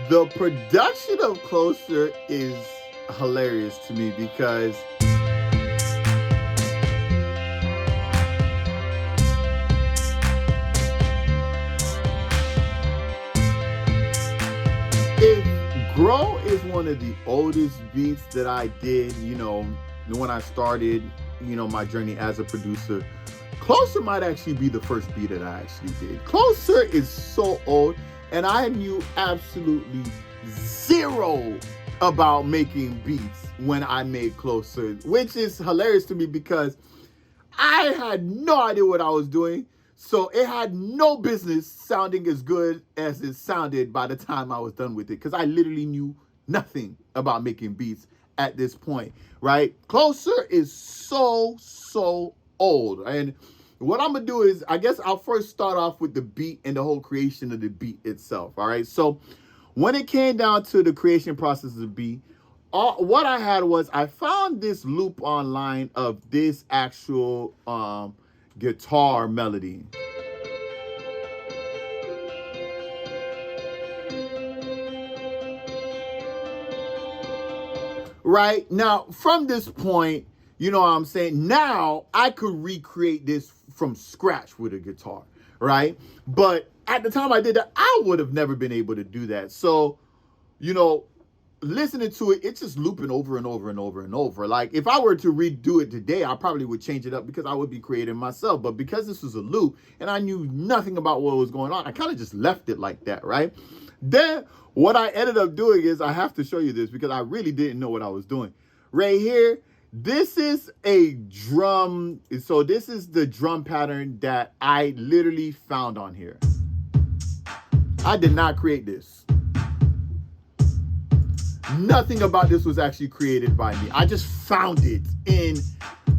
The production of Closer is hilarious to me because if Grow is one of the oldest beats that I did, when I started, my journey as a producer, Closer might actually be the first beat that I actually did. Closer is so old, and I knew absolutely zero about making beats when I made Closer, which is hilarious to me because I had no idea what I was doing. So it had no business sounding as good as it sounded by the time I was done with it, because I literally knew nothing about making beats at this point, right? Closer is so old. And what I'm gonna do is, I guess I'll first start off with the beat and the whole creation of the beat itself. All right. So when it came down to the creation process of the beat, what I had was I found this loop online of this actual guitar melody. Right now, from this point, you know what I'm saying? Now I could recreate this from scratch with a guitar, right? But at the time I did that, I would have never been able to do that. So, listening to it, it's just looping over and over and over and over. Like if I were to redo it today, I probably would change it up because I would be creating myself. But because this was a loop and I knew nothing about what was going on, I kind of just left it like that, right? Then what I ended up doing is, I have to show you this because I really didn't know what I was doing. Right here, this is a drum. So this is the drum pattern that I literally found on here. I did not create this. Nothing about this was actually created by me. I just found it, and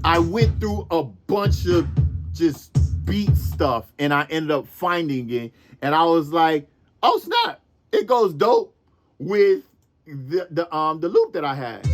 I went through a bunch of just beat stuff, and I ended up finding it, and I was like, oh snap, it goes dope with the loop that I had.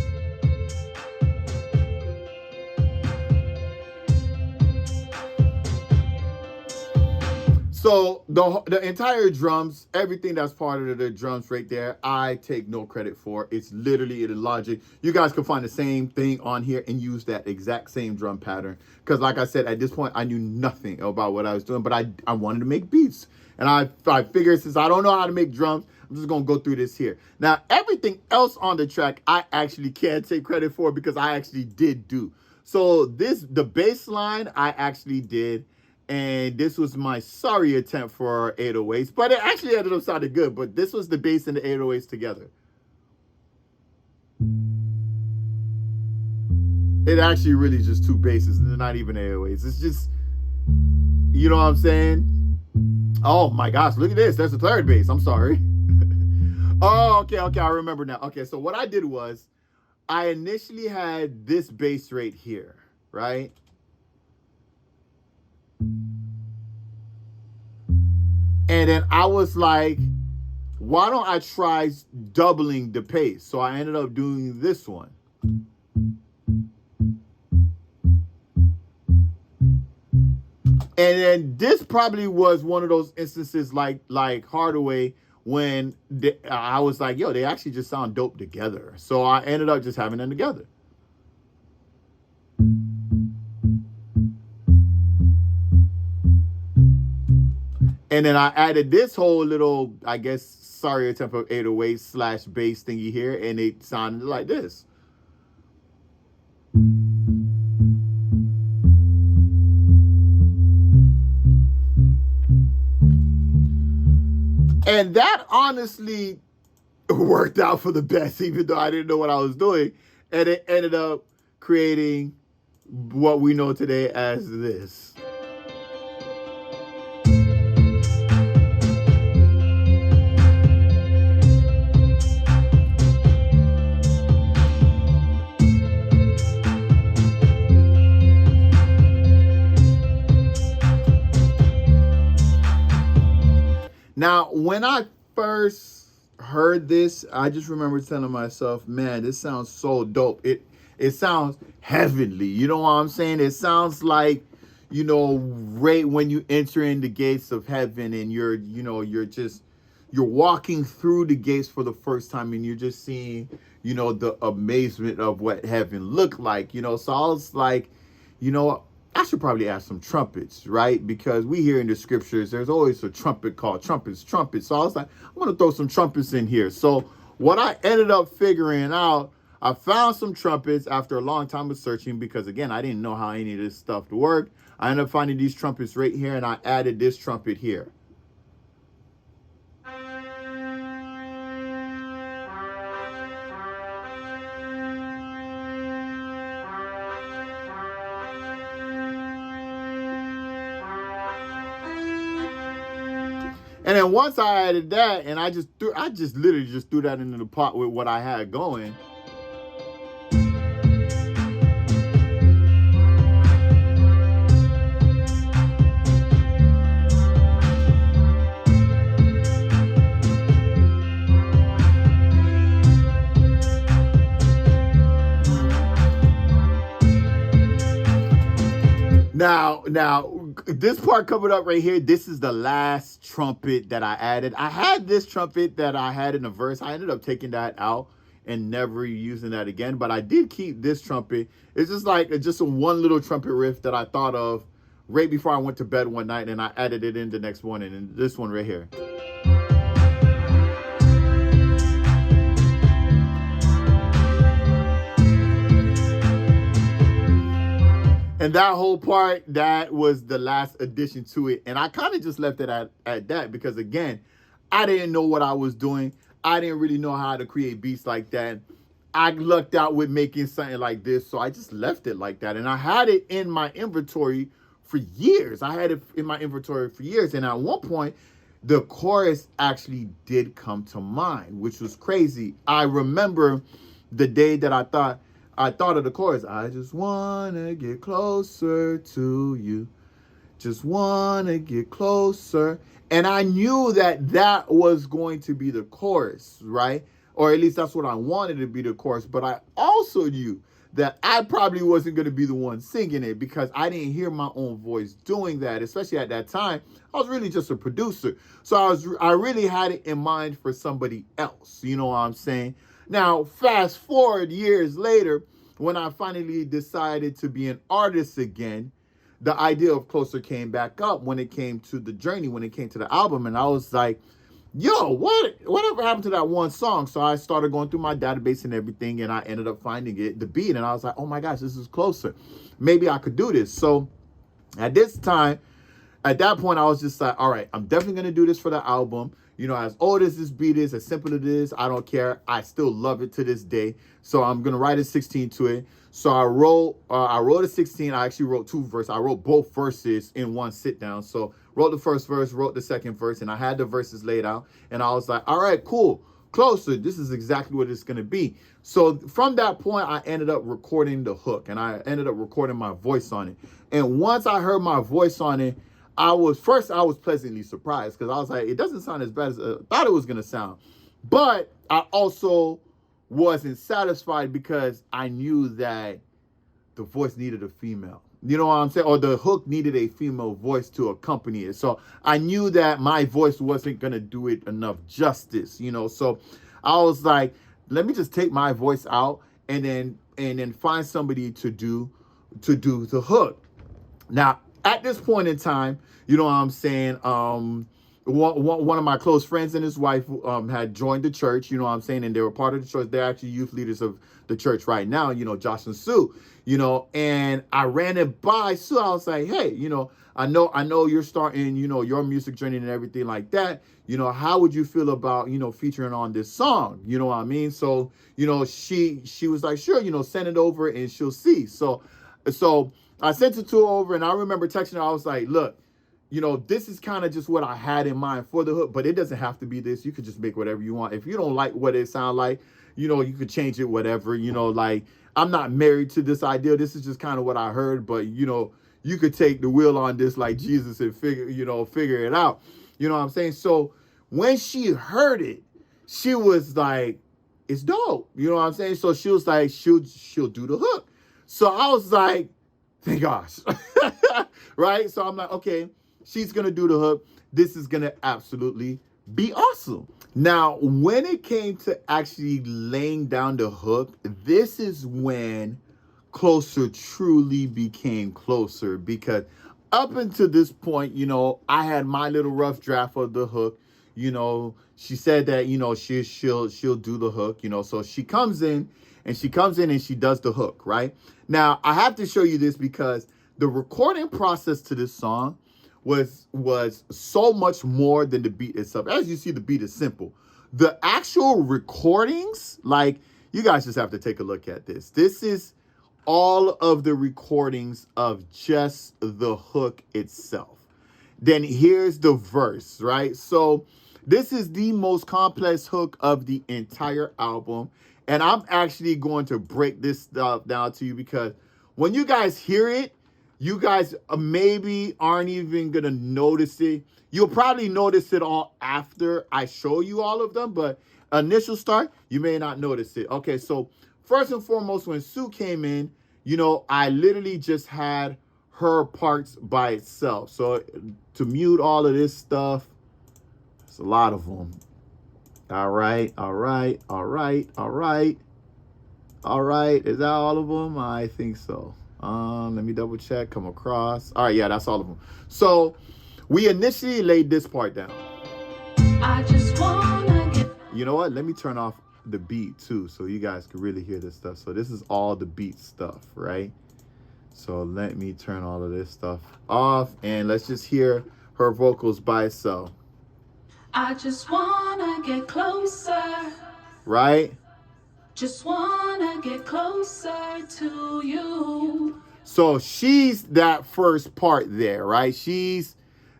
So the entire drums, everything that's part of the drums right there, I take no credit for. It's literally the Logic. You guys can find the same thing on here and use that exact same drum pattern. Because like I said, at this point, I knew nothing about what I was doing, but I wanted to make beats. And I figured, since I don't know how to make drums, I'm just going to go through this here. Now, everything else on the track, I actually can't take credit for because I actually did do. So the bass line, I actually did. And this was my sorry attempt for 808s, but it actually ended up sounding good. But this was the bass and the 808s together. It actually really just two basses, and they're not even 808s. It's just, you know what I'm saying? Oh my gosh, look at this. There's a third bass. I'm sorry. Oh, okay, I remember now. Okay, so what I did was, I initially had this bass right here, right? And then I was like, why don't I try doubling the pace? So I ended up doing this one. And then this probably was one of those instances like Hardaway, when I was like, yo, they actually just sound dope together. So I ended up just having them together. And then I added this whole little, I guess, sorry attempt of 808 / bass thingy here, and it sounded like this. And that honestly worked out for the best, even though I didn't know what I was doing. And it ended up creating what we know today as this. Now, when I first heard this, I just remember telling myself, man, this sounds so dope. It sounds heavenly. You know what I'm saying? It sounds like, right when you enter in the gates of heaven, and you're you're walking through the gates for the first time and you're just seeing, the amazement of what heaven looked like, So I was like, I should probably add some trumpets, right? Because we hear in the scriptures, there's always a trumpet called trumpets. So I was like, I'm going to throw some trumpets in here. So what I ended up figuring out, I found some trumpets after a long time of searching because, again, I didn't know how any of this stuff worked. I ended up finding these trumpets right here, and I added this trumpet here. And then once I added that, and I literally just threw that into the pot with what I had going. Now, this part coming up right here, this is the last trumpet that I added. I had this trumpet that I had in the verse. I ended up taking that out and never using that again, but I did keep this trumpet. It's just a one little trumpet riff that I thought of right before I went to bed one night, and I added it in the next morning, and this one right here. And that whole part, that was the last addition to it. And I kind of just left it at that because, again, I didn't know what I was doing. I didn't really know how to create beats like that. I lucked out with making something like this, so I just left it like that. And I had it in my inventory for years. And at one point, the chorus actually did come to mind, which was crazy. I remember the day that I thought of the chorus. I just want to get closer to you. Just want to get closer. And I knew that was going to be the chorus, right? Or at least that's what I wanted to be the chorus. But I also knew that I probably wasn't going to be the one singing it because I didn't hear my own voice doing that, especially at that time. I was really just a producer. So I really had it in mind for somebody else. You know what I'm saying? Now, fast forward years later, when I finally decided to be an artist again, the idea of Closer came back up when it came to the journey, when it came to the album. And I was like, yo, whatever happened to that one song? So I started going through my database and everything, and I ended up finding the beat. And I was like, oh my gosh, this is Closer. Maybe I could do this. So at that point, I was just like, all right, I'm definitely going to do this for the album. As old as this beat is, as simple as it is, I don't care. I still love it to this day. So I'm going to write a 16 to it. So I wrote a 16. I actually wrote two verses. I wrote both verses in one sit down. So wrote the first verse, wrote the second verse, and I had the verses laid out. And I was like, all right, cool. Closer. This is exactly what it's going to be. So from that point, I ended up recording the hook, and I ended up recording my voice on it. And once I heard my voice on it, I was pleasantly surprised because I was like, it doesn't sound as bad as I thought it was going to sound. But I also wasn't satisfied because I knew that the voice needed a female. You know what I'm saying? Or the hook needed a female voice to accompany it. So I knew that my voice wasn't going to do it enough justice, So I was like, let me just take my voice out and then find somebody to do the hook. Now, at this point in time, you know what I'm saying, one of my close friends and his wife had joined the church, you know what I'm saying, and they were part of the church. They're actually youth leaders of the church right now, Josh and Sue, and I ran it by Sue. I was like, hey, I know you're starting, your music journey and everything like that. How would you feel about, featuring on this song? You know what I mean? So, she was like, sure, send it over and she'll see. So I sent it to her over, and I remember texting her. I was like, look, this is kind of just what I had in mind for the hook, but it doesn't have to be this. You could just make whatever you want. If you don't like what it sounds like, you could change it, whatever, like, I'm not married to this idea. This is just kind of what I heard, but, you could take the wheel on this like Jesus and figure it out. You know what I'm saying? So when she heard it, she was like, it's dope. You know what I'm saying? So she was like, she'll do the hook. So I was like, thank gosh. Right? So I'm like, okay, she's going to do the hook. This is going to absolutely be awesome. Now, when it came to actually laying down the hook, this is when Closer truly became Closer, because up until this point, I had my little rough draft of the hook. She said that, she'll do the hook, so she comes in and she does the hook, right? Now, I have to show you this because the recording process to this song was so much more than the beat itself. As you see, the beat is simple. The actual recordings, like, you guys just have to take a look at this. This is all of the recordings of just the hook itself. Then here's the verse, right? So this is the most complex hook of the entire album. And I'm actually going to break this stuff down to you because when you guys hear it, you guys maybe aren't even going to notice it. You'll probably notice it all after I show you all of them, but initial start, you may not notice it. Okay, so first and foremost, when Sue came in, I literally just had her parts by itself. So to mute all of this stuff, it's a lot of them. All right. Is that all of them? I think so. Let me double check, come across. All right, yeah, that's all of them. So we initially laid this part down. I just wanna get... You know what? Let me turn off the beat too, so you guys can really hear this stuff. So this is all the beat stuff, right? So let me turn all of this stuff off, and let's just hear her vocals by itself. I just wanna get closer. Right? Just wanna get closer to you. So she's that first part there, right? She's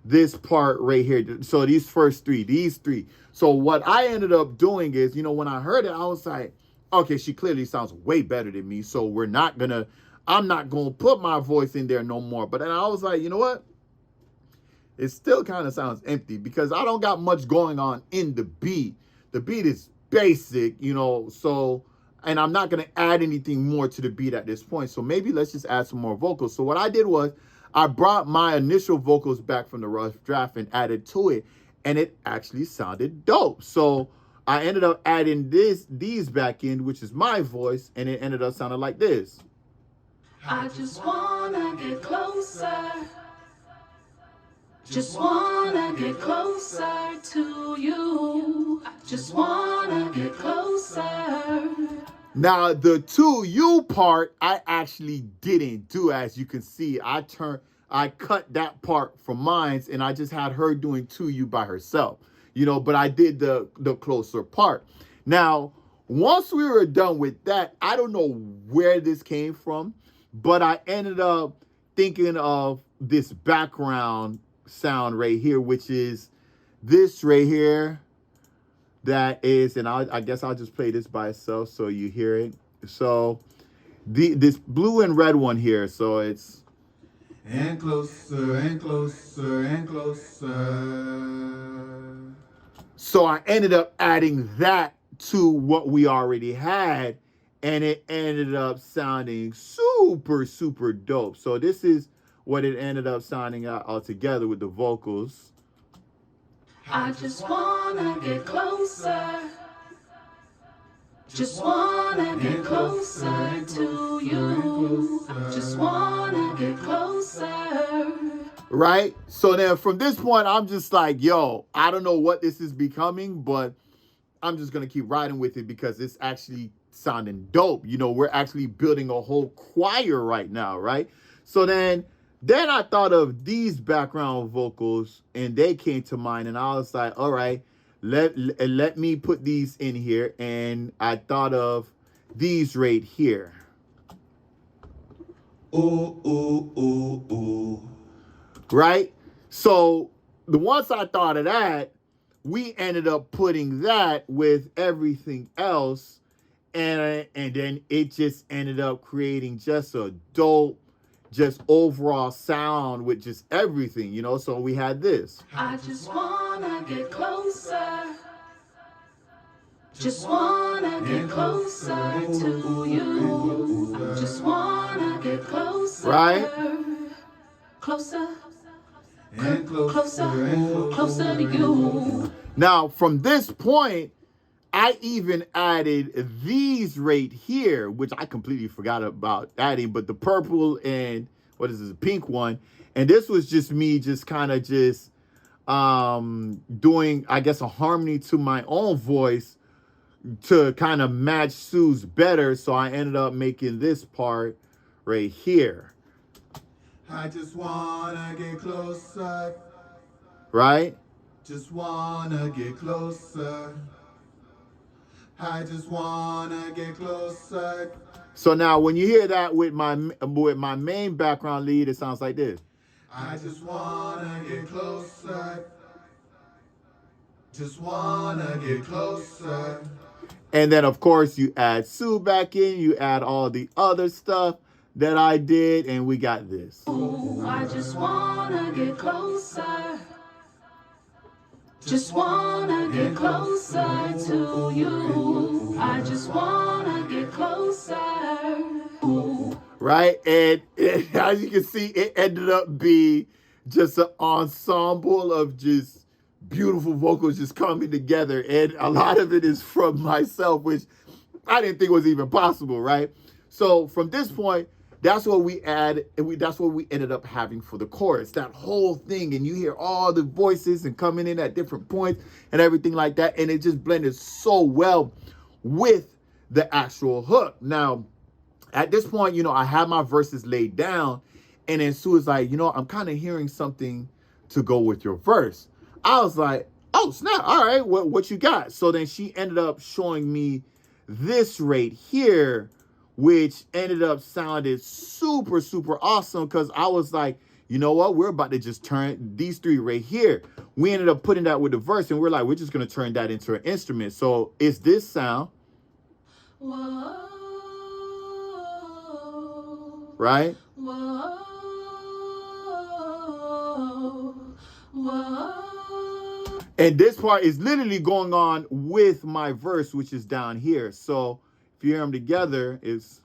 this part right here. So these three. So what I ended up doing is, when I heard it, I was like, okay, she clearly sounds way better than me. So I'm not gonna put my voice in there no more. But then I was like, you know what? It still kind of sounds empty because I don't got much going on in the beat. The beat is basic, so, and I'm not going to add anything more to the beat at this point. So maybe let's just add some more vocals. So what I did was I brought my initial vocals back from the rough draft and added to it, and it actually sounded dope. So I ended up adding these back in, which is my voice, and it ended up sounding like this. I just want to get closer. Just wanna get closer to you. Just wanna get closer. Now, the to you part, I actually didn't do. As you can see, I cut that part from mine, and I just had her doing to you by herself. But I did the closer part. Now, once we were done with that, I don't know where this came from, but I ended up thinking of this background sound right here, which is this right here. That is, and I guess I'll just play this by itself so you hear it. So this blue and red one here, so it's and closer and closer and closer. So I ended up adding that to what we already had, and it ended up sounding super, super dope. So this is what it ended up sounding out altogether with the vocals. I just wanna get closer. Just wanna get closer to you. Just wanna get closer. Right? So then from this point, I'm just like, yo, I don't know what this is becoming, but I'm just going to keep riding with it because it's actually sounding dope. We're actually building a whole choir right now, right? So then I thought of these background vocals, and they came to mind, and I was like, all right, let me put these in here, and I thought of these right here. Ooh, ooh, ooh, ooh. Right? So once I thought of that, we ended up putting that with everything else, and then it just ended up creating just a dope, just overall sound with just everything, so we had this. I just wanna get closer. Just wanna get closer to you. Just wanna get closer. Right? Closer. And closer to you. Now, from this point, I even added these right here, which I completely forgot about adding, but the purple and what is this, pink one. And this was just me just kind of just doing, I guess, a harmony to my own voice to kind of match Sue's better. So I ended up making this part right here. I just wanna get closer. Right? Just wanna get closer. I just wanna get closer. So now when you hear that with my main background lead, it sounds like this. I just wanna get closer. Just wanna get closer. And then of course you add Sue back in, you add all the other stuff that I did, and we got this. Ooh, I just wanna get closer. Just wanna get closer to you. I just wanna get closer. Ooh. Right? And as you can see, it ended up being just an ensemble of just beautiful vocals just coming together. And a lot of it is from myself, which I didn't think was even possible, right? So from this point, that's what we add, and that's what we ended up having for the chorus, that whole thing. And you hear all the voices and coming in at different points and everything like that. And it just blended so well with the actual hook. Now, at this point, I had my verses laid down, and then Sue was like, I'm kind of hearing something to go with your verse. I was like, oh, snap. All right, what you got? So then she ended up showing me this right here, which ended up sounded super, super awesome, because I was like, you know what? We're about to just turn these three right here. We ended up putting that with the verse, and we're like, we're just going to turn that into an instrument. So it's this sound. Whoa. Right? Whoa. Whoa. And this part is literally going on with my verse, which is down here. So if you hear them together, it's...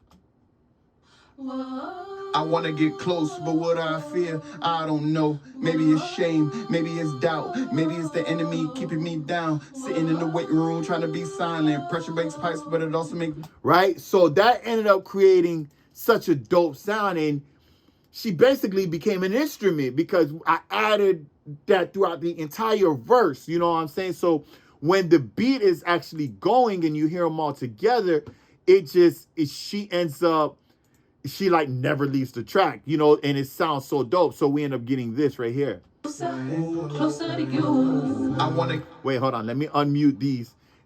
I want to get close, but what I fear, I don't know. Maybe it's shame, maybe it's doubt, maybe it's the enemy keeping me down. Sitting in the waiting room trying to be silent. Pressure breaks pipes, but it also makes... Right? So that ended up creating such a dope sound, and she basically became an instrument because I added that throughout the entire verse. You know what I'm saying? So when the beat is actually going and you hear them all together, she like never leaves the track, and it sounds so dope. So we end up getting this right here. Closer to you. I want to wait. Hold on. Let me unmute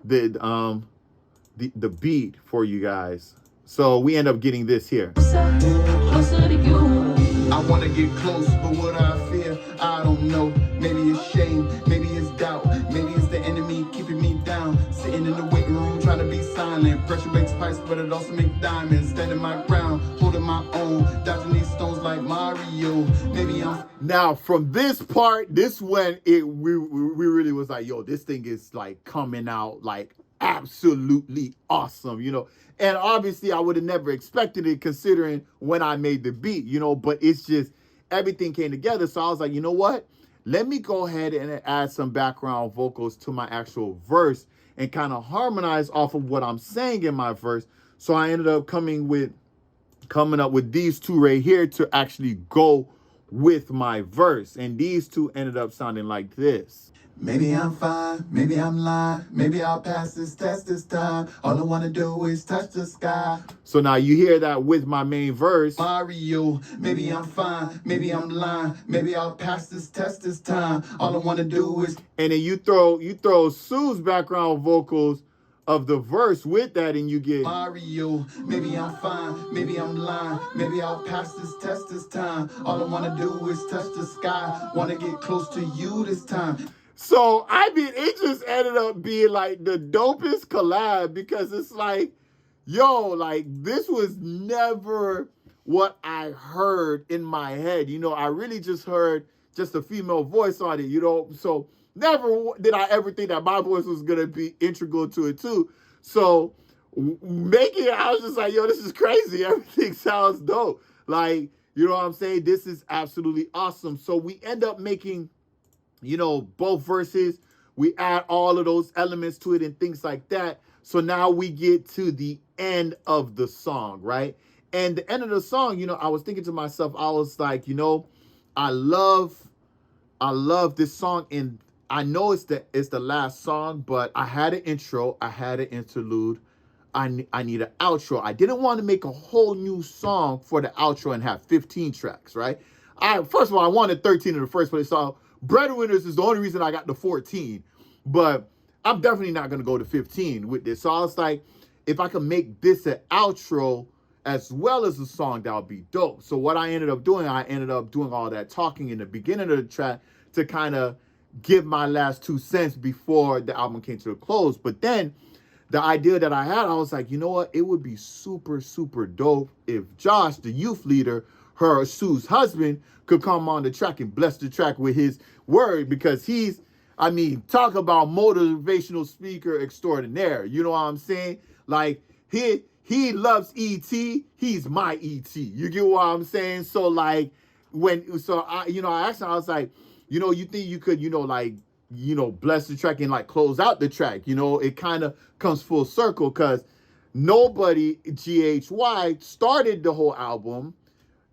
the beat for you guys. So we end up getting this here. Closer to you. I want to get close, but what I fear, I don't know. Maybe it's shame, maybe it's doubt, maybe it's the enemy keeping me down. Sitting in the waiting room trying to be silent. Pressure makes pipes, but it also makes diamonds. Standing my ground, holding my own, dodging these stones like Mario. Maybe I'm... Now, from this part, this when we really was like, yo, this thing is like coming out like absolutely awesome, And obviously I would have never expected it considering when I made the beat, but it's just everything came together. So I was like, you know what? Let me go ahead and add some background vocals to my actual verse and kind of harmonize off of what I'm saying in my verse. So I ended up coming up with these two right here to actually go with my verse. And these two ended up sounding like this. Maybe I'm fine, maybe I'm lying, maybe I'll pass this test this time. All I wanna do is touch the sky. So now you hear that with my main verse. Mario, maybe I'm fine, maybe I'm lying, maybe I'll pass this test this time. All I wanna do is... And then you throw Sue's background vocals of the verse with that, and you get Mario, maybe I'm fine, maybe I'm lying, maybe I'll pass this test this time. All I wanna do is touch the sky, wanna get close to you this time. So, it just ended up being like the dopest collab, because it's like, yo, like this was never what I heard in my head. I really just heard just a female voice on it, so never did I ever think that my voice was going to be integral to it too. So making it, I was just like, yo, this is crazy. Everything sounds dope. Like, you know what I'm saying? This is absolutely awesome. So we end up making, both verses. We add all of those elements to it and things like that. So now we get to the end of the song, right? And the end of the song, I was thinking to myself, I was like, I love this song, and I know it's the last song, but I had an intro, I had an interlude, I need an outro. I didn't want to make a whole new song for the outro and have 15 tracks, right? First of all, I wanted 13 in the first place, so Breadwinners is the only reason I got the 14, but I'm definitely not going to go to 15 with this. So I was like, if I can make this an outro as well as a song, that would be dope. So what I ended up doing all that talking in the beginning of the track to kind of give my last 2 cents before the album came to a close. But then the idea that I had, I was like, you know what? It would be super, super dope if Josh, the youth leader, her Sue's husband, could come on the track and bless the track with his word, because talk about motivational speaker extraordinaire. You know what I'm saying? Like, he loves E.T. He's my E.T. You get what I'm saying? So like, I asked him, I was like, you think you could, bless the track and like close out the track? It kind of comes full circle, because nobody, GHY, started the whole album.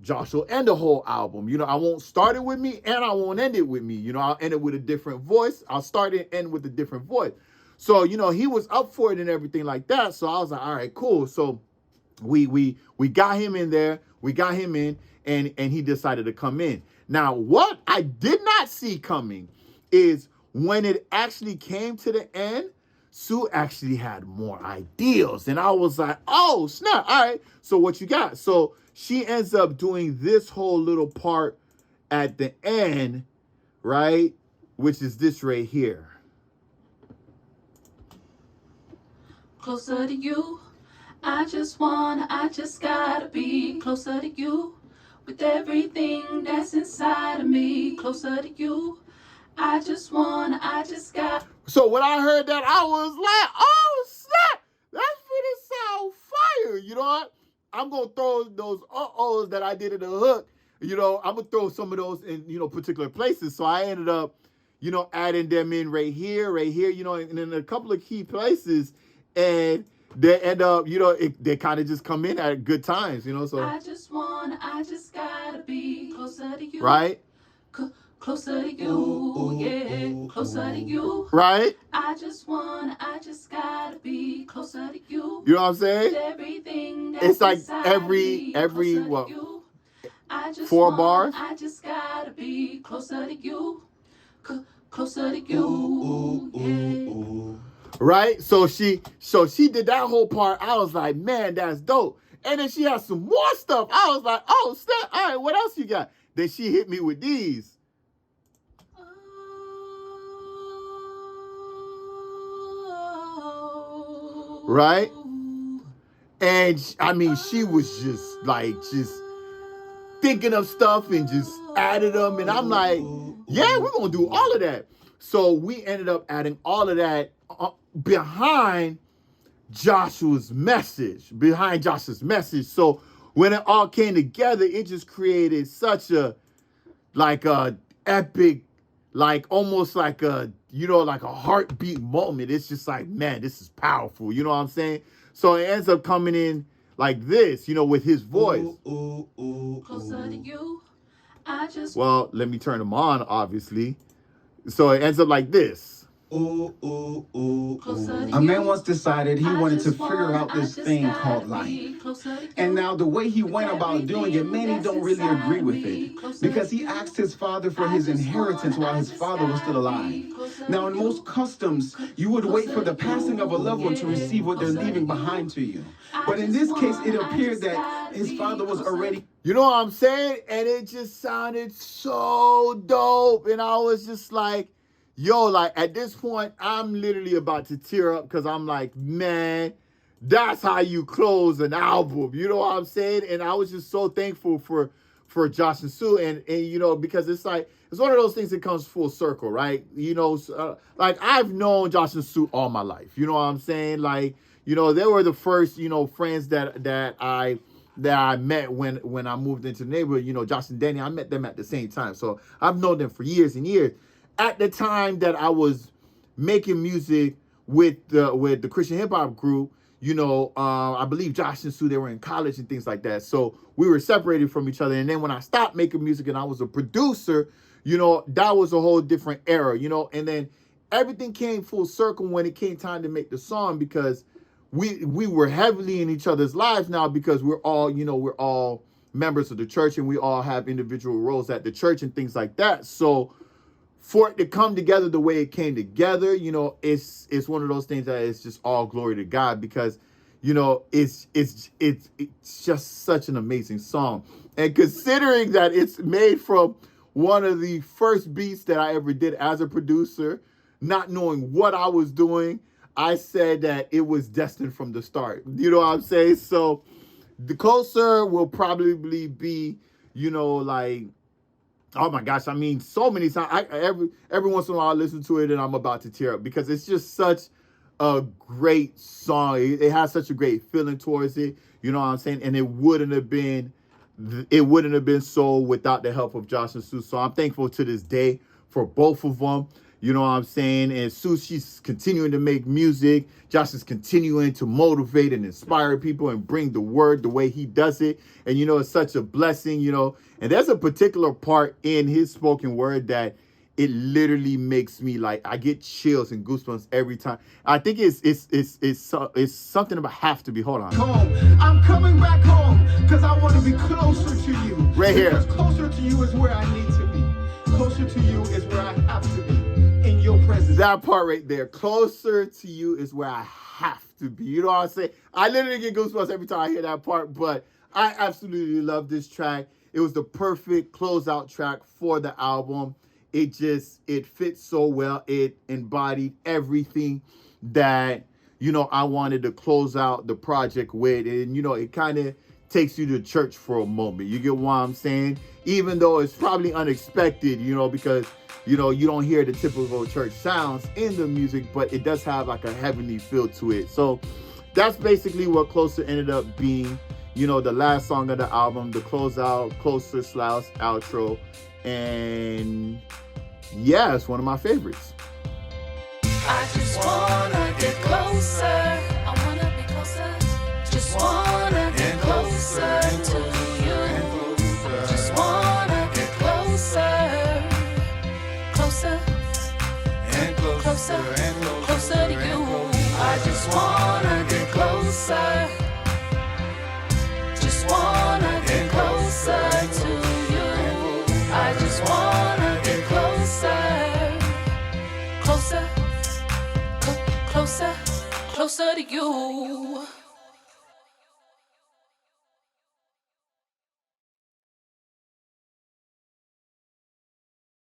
Josh will end the whole album. I won't start it with me and I won't end it with me. I'll end it with a different voice. I'll start it and end with a different voice. So, he was up for it and everything like that. So I was like, all right, cool. So we got him in there. We got him in, and he decided to come in. Now, what I did not see coming is when it actually came to the end, Sue actually had more ideas. And I was like, oh, snap. All right. So what you got? So she ends up doing this whole little part at the end, right? Which is this right here. Closer to you. I just gotta be closer to you. With everything that's inside of me. Closer to you. I just got. So when I heard that, I was like, oh, snap. That's gonna sound fire. You know what? I'm going to throw those uh-ohs that I did in the hook. I'm going to throw some of those in, particular places. So I ended up, adding them in right here, and in a couple of key places. And they end up, they kind of just come in at good times, so. I just gotta be closer to you. Right? Closer to you, yeah, closer to you. Right? I just gotta be closer to you. You know what I'm saying? Everything that's it's like every what? 4 bars? I just gotta be closer to you. Closer to you, yeah. Right? So she did that whole part. I was like, man, that's dope. And then she had some more stuff. I was like, oh, snap. All right, what else you got? Then she hit me with these. Right? And she was just thinking of stuff and just added them. And I'm like, yeah, we're going to do all of that. So we ended up adding all of that behind Joshua's message. So when it all came together, it just created such a epic, almost like a heartbeat moment. It's just like, man, this is powerful. You know what I'm saying? So it ends up coming in like this, with his voice. Closer to you. Well, let me turn them on, obviously. So it ends up like this. A man once decided he wanted to figure out this thing called life. And now the way he went about doing it, many don't really agree with it. Because he asked his father for his inheritance while his father was still alive. Now in most customs, you would wait for the passing of a loved one to receive what they're leaving behind to you. But in this case, it appeared that his father was already... You know what I'm saying? And it just sounded so dope. And I was just like, yo, at this point, I'm literally about to tear up, because I'm like, man, that's how you close an album. You know what I'm saying? And I was just so thankful for Josh and Sue. And because it's one of those things that comes full circle, right? I've known Josh and Sue all my life. You know what I'm saying? They were the first, friends that I met when I moved into the neighborhood. Josh and Danny, I met them at the same time. So I've known them for years and years. At the time that I was making music with the Christian hip hop group. I believe Josh and Sue, they were in college and things like that. So we were separated from each other. And then when I stopped making music and I was a producer, that was a whole different era, and then everything came full circle when it came time to make the song, because we were heavily in each other's lives now, because we're all members of the church and we all have individual roles at the church and things like that. So for it to come together the way it came together, it's one of those things that is just all glory to God, because it's just such an amazing song. And considering that it's made from one of the first beats that I ever did as a producer, not knowing what I was doing, I said that it was destined from the start. You know what I'm saying? So the Closer will probably be, like, oh my gosh, I mean, so many times. Every once in a while I listen to it and I'm about to tear up, because it's just such a great song. It has such a great feeling towards it. You know what I'm saying? And it wouldn't have been so without the help of Josh and Sue. So I'm thankful to this day for both of them. You know what I'm saying? And Sue, she's continuing to make music. Josh is continuing to motivate and inspire people and bring the word the way he does it. And, it's such a blessing, And there's a particular part in his spoken word that it literally makes me, like, I get chills and goosebumps every time. I think it's something about have to be. Hold on. Home. I'm coming back home because I want to be closer to you. Right here. Because closer to you is where I need to be. Closer to you is where I have to be. In your presence. That part right there. Closer to you is where I have to be. You know what I'm saying? I literally get goosebumps every time I hear that part, but I absolutely love this track. It was the perfect closeout track for the album. It fits so well. It embodied everything that, I wanted to close out the project with. And, it kind of takes you to church for a moment. You get what I'm saying? Even though it's probably unexpected, because, you don't hear the typical church sounds in the music, but it does have like a heavenly feel to it. So that's basically what Closer ended up being. The last song of the album, the closeout, Closer / outro. And yeah, it's one of my favorites. I just wanna get closer. I wanna be closer. Just wanna get closer to you. Just wanna get closer. Closer. And closer. And closer to you. I just wanna get closer. Just wanna get closer to you. I just wanna get closer. Closer. Closer. Closer to you.